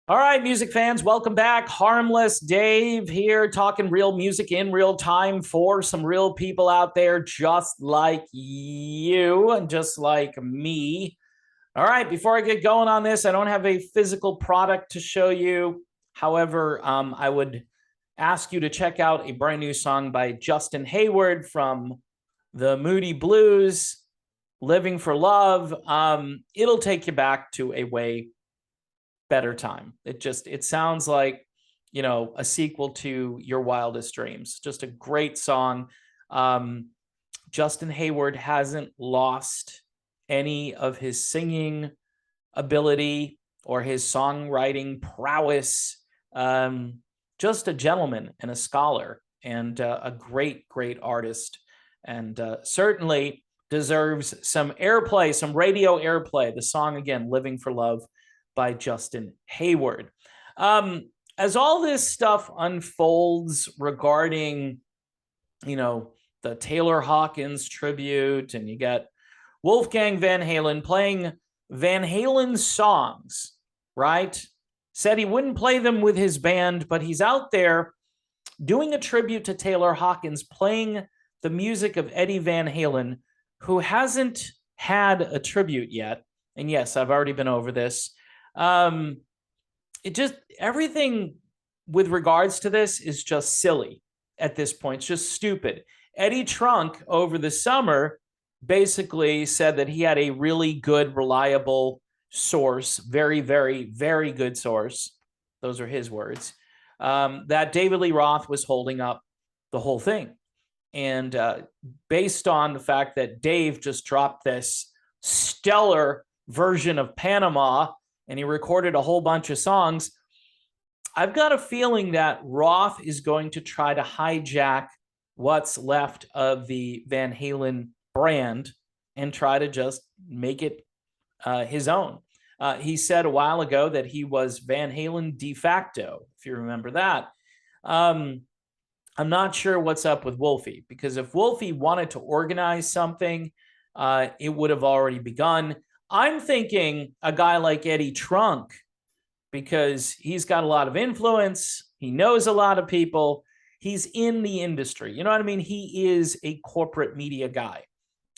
All right, music fans, welcome back. Harmless Dave here, talking real music in real time for some real people out there just like you and just like me. All right, before I get going on this, I don't have a physical product to show you. However, I would ask you to check out a brand new song by Justin Hayward from the Moody Blues, Living for Love. It'll take you back to a way better time. It sounds like, a sequel to Your Wildest Dreams. Just a great song. Um, Justin Hayward hasn't lost any of his singing ability or his songwriting prowess. Just a gentleman and a scholar and a great, great artist, and certainly deserves some airplay, some radio airplay. The song, again, Living for Love by Justin Hayward. As all this stuff unfolds regarding, the Taylor Hawkins tribute, and you get Wolfgang Van Halen playing Van Halen's songs, right? Said he wouldn't play them with his band, but he's out there doing a tribute to Taylor Hawkins, playing the music of Eddie Van Halen, who hasn't had a tribute yet. And yes, I've already been over this. Everything with regards to this is just silly at this point. It's just stupid. Eddie Trunk over the summer basically said that he had a really good, reliable source, very, very, very good source. Those are his words. That David Lee Roth was holding up the whole thing. And based on the fact that Dave just dropped this stellar version of Panama and he recorded a whole bunch of songs, I've got a feeling that Roth is going to try to hijack what's left of the Van Halen brand and try to just make it his own. He said a while ago that he was Van Halen de facto, if you remember that. I'm not sure what's up with Wolfie, because if Wolfie wanted to organize something, it would have already begun. I'm thinking a guy like Eddie Trunk, because he's got a lot of influence. He knows a lot of people. He's in the industry. You know what I mean? He is a corporate media guy.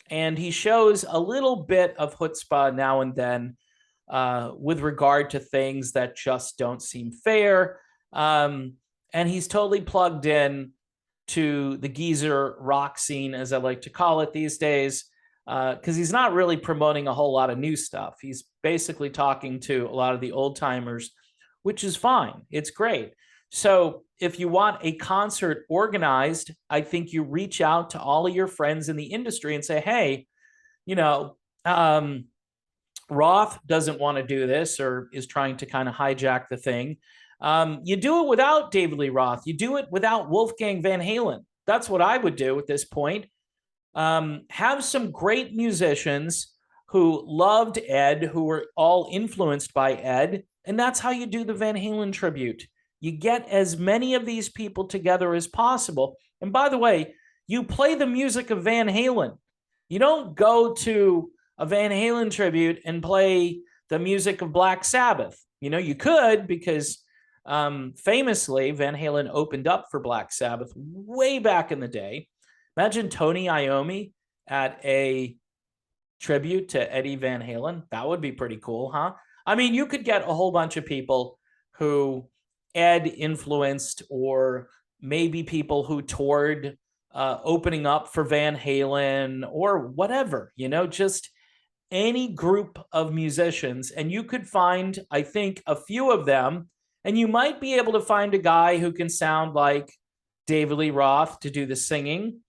And he shows a little bit of chutzpah now and then with regard to things that just don't seem fair. And he's totally plugged in to the geezer rock scene, as I like to call it these days, because he's not really promoting a whole lot of new stuff. He's basically talking to a lot of the old timers, which is fine. It's great. So if you want a concert organized, I think you reach out to all of your friends in the industry and say, hey, Roth doesn't want to do this or is trying to kind of hijack the thing. You do it without David Lee Roth. You do it without Wolfgang Van Halen. That's what I would do at this point. Have some great musicians who loved Ed, who were all influenced by Ed, and that's how you do the Van Halen tribute. You get as many of these people together as possible. And by the way, you play the music of Van Halen. You don't go to a Van Halen tribute and play the music of Black Sabbath. You could, because famously, Van Halen opened up for Black Sabbath way back in the day. Imagine Tony Iommi at a tribute to Eddie Van Halen. That would be pretty cool, huh? I mean, you could get a whole bunch of people who Ed influenced, or maybe people who toured opening up for Van Halen or whatever, just any group of musicians. And you could find, I think, a few of them, and you might be able to find a guy who can sound like David Lee Roth to do the singing,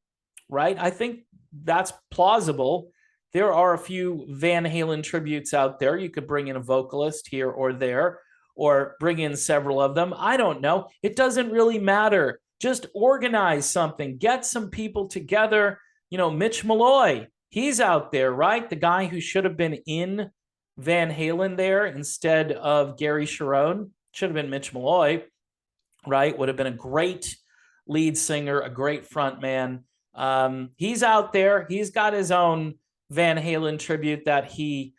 right? I think that's plausible. There are a few Van Halen tributes out there. You could bring in a vocalist here or there, or bring in several of them. I don't know. It doesn't really matter. Just organize something. Get some people together. Mitch Malloy, he's out there, right? The guy who should have been in Van Halen there instead of Gary Cherone. Should have been Mitch Malloy, right? Would have been a great lead singer, a great front man. He's out there. He's got his own Van Halen tribute that he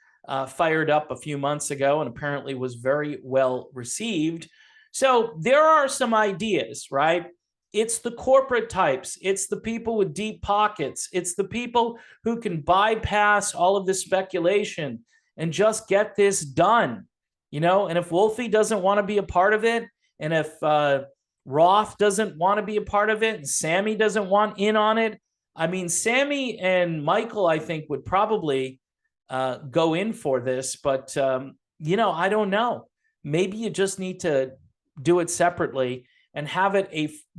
fired up a few months ago and apparently was very well received. So there are some ideas, right? It's the corporate types. It's the people with deep pockets. It's the people who can bypass all of this speculation and just get this done, And if Wolfie doesn't want to be a part of it, and if Roth doesn't want to be a part of it, and Sammy doesn't want in on it, I mean, Sammy and Michael, I think, would probably go in for this, but I don't know. Maybe you just need to do it separately and have it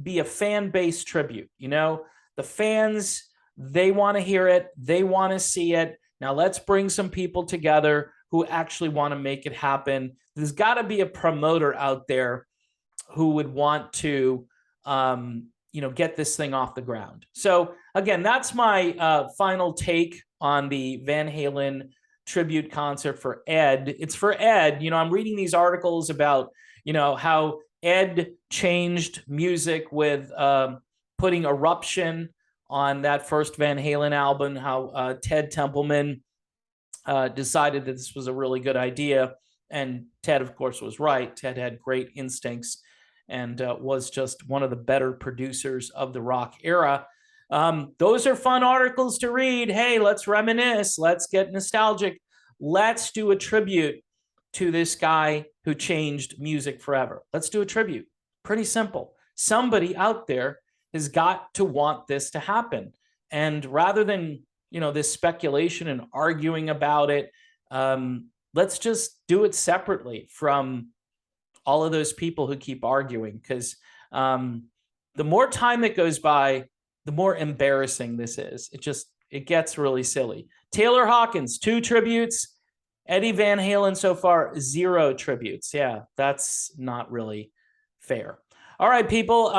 be a fan-based tribute. The fans, they want to hear it, they want to see it. Now let's bring some people together who actually want to make it happen. There's got to be a promoter out there who would want to get this thing off the ground. So again, that's my final take on the Van Halen tribute concert for Ed. It's for Ed. I'm reading these articles about, how Ed changed music with putting Eruption on that first Van Halen album, how Ted Templeman decided that this was a really good idea. And Ted, of course, was right. Ted had great instincts and was just one of the better producers of the rock era. Those are fun articles to read. Hey, let's reminisce. Let's get nostalgic. Let's do a tribute to this guy who changed music forever. Let's do a tribute. Pretty simple. Somebody out there has got to want this to happen. And rather than, this speculation and arguing about it, let's just do it separately from all of those people who keep arguing. Because the more time that goes by, the more embarrassing this is. It gets really silly. Taylor Hawkins, 2 tributes. Eddie Van Halen so far, 0 tributes. Yeah, that's not really fair. All right, people.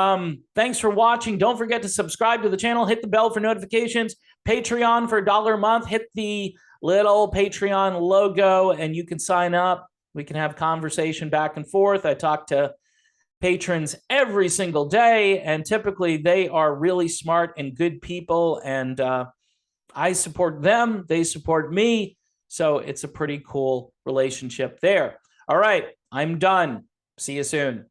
Thanks for watching. Don't forget to subscribe to the channel. Hit the bell for notifications. Patreon for $1 a month. Hit the little Patreon logo and you can sign up. We can have conversation back and forth. I talk to patrons every single day, and typically they are really smart and good people, and I support them. They support me. So it's a pretty cool relationship there. All right, I'm done. See you soon.